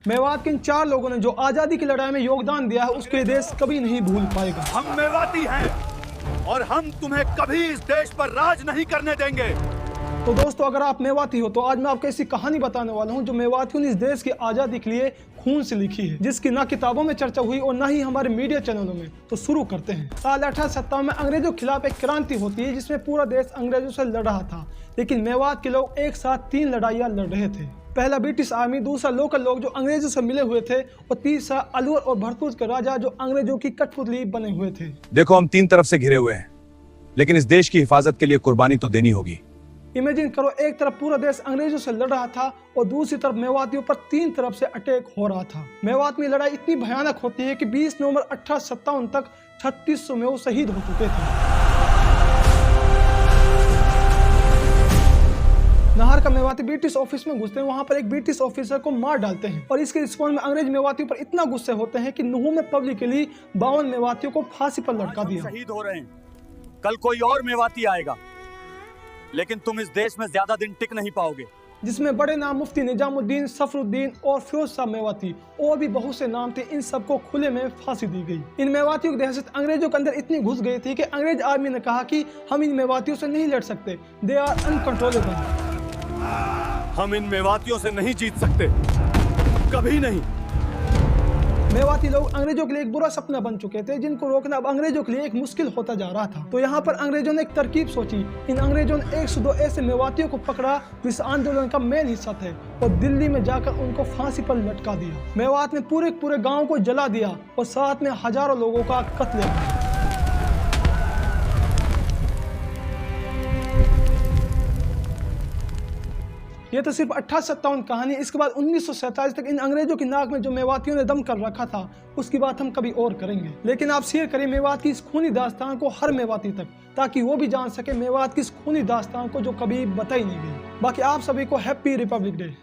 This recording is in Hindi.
मेवात के इन 4 लोगों ने जो आजादी की लड़ाई में योगदान दिया है उसको ये देश कभी नहीं भूल पाएगा। हम मेवाती हैं और हम तुम्हें कभी इस देश पर राज नहीं करने देंगे। तो दोस्तों, अगर आप मेवाती हो तो आज मैं आपको ऐसी कहानी बताने वाला हूं जो मेवातियों ने इस देश की आजादी के लिए खून से लिखी है, जिसकी ना किताबों में चर्चा हुई और ना ही हमारे मीडिया चैनलों में। तो शुरू करते हैं। साल 1857 में अंग्रेजों के खिलाफ एक क्रांति होती है जिसमें पूरा देश अंग्रेजों से लड़ रहा था, लेकिन मेवात के लोग एक साथ 3 लड़ाइयाँ लड़ रहे थे। पहला ब्रिटिश आर्मी, दूसरा लोकल लोग जो अंग्रेजों से मिले हुए थे, और तीसरा अलवर और भरतपुर के राजा जो अंग्रेजों की कठपुतली बने हुए थे। देखो, हम 3 तरफ से घिरे हुए हैं, लेकिन इस देश की हिफाजत के लिए कुर्बानी तो देनी होगी। इमेजिन करो, एक तरफ पूरा देश अंग्रेजों से लड़ रहा था और दूसरी तरफ मेवातियों पर 3 तरफ से अटैक हो रहा था। मेवात में लड़ाई इतनी भयानक होती है कि 20 नवंबर 1857 तक 3600 मेव शहीद हो चुके थे। नाहर का मेवाती ब्रिटिश ऑफिस में घुसते हैं, वहां पर एक ब्रिटिश ऑफिसर को मार डालते हैं और इसके रिस्पॉन्स में अंग्रेज मेवातियों पर इतना गुस्से होते हैं कि नुहू में पब्लिकली 52 मेवातियों को फांसी पर लटका दिया। शहीद हो रहे हैं, कल कोई और मेवाती आएगा, लेकिन तुम इस देश में ज्यादा दिन टिक नहीं पाओगे। जिसमें बड़े नाम मुफ्ती निजामुद्दीन, सफरुद्दीन और फिरोज शाह मेवाती और भी बहुत से नाम थे। इन सबको खुले में फांसी दी गई। इन मेवातियों की दहशत अंग्रेजों के अंदर इतनी घुस गई थी कि अंग्रेज आर्मी ने कहा कि हम इन मेवातियों से नहीं लड़ सकते, दे आर अनकंट्रोलेबल। हम इन मेवातियों से नहीं जीत सकते, कभी नहीं। मेवाती लोग अंग्रेजों के लिए एक बुरा सपना बन चुके थे, जिनको रोकना अब अंग्रेजों के लिए एक मुश्किल होता जा रहा था। तो यहाँ पर अंग्रेजों ने एक तरकीब सोची। इन अंग्रेजों ने 102 ऐसे मेवातियों को पकड़ा जो इस आंदोलन का मेन हिस्सा थे और दिल्ली में जाकर उनको फांसी पर लटका दिया। मेवात ने पूरे गाँव को जला दिया और साथ में हजारों लोगों का कत्ल किया। ये तो सिर्फ 1857 कहानी। इसके बाद 1947 तक इन अंग्रेजों की नाक में जो मेवातियों ने दम कर रखा था उसकी बात हम कभी और करेंगे। लेकिन आप शेयर करें मेवात की इस खूनी दास्तान को हर मेवाती तक, ताकि वो भी जान सके मेवात की इस खूनी दास्तान को जो कभी बताई नहीं गई। बाकी आप सभी को हैप्पी रिपब्लिक डे।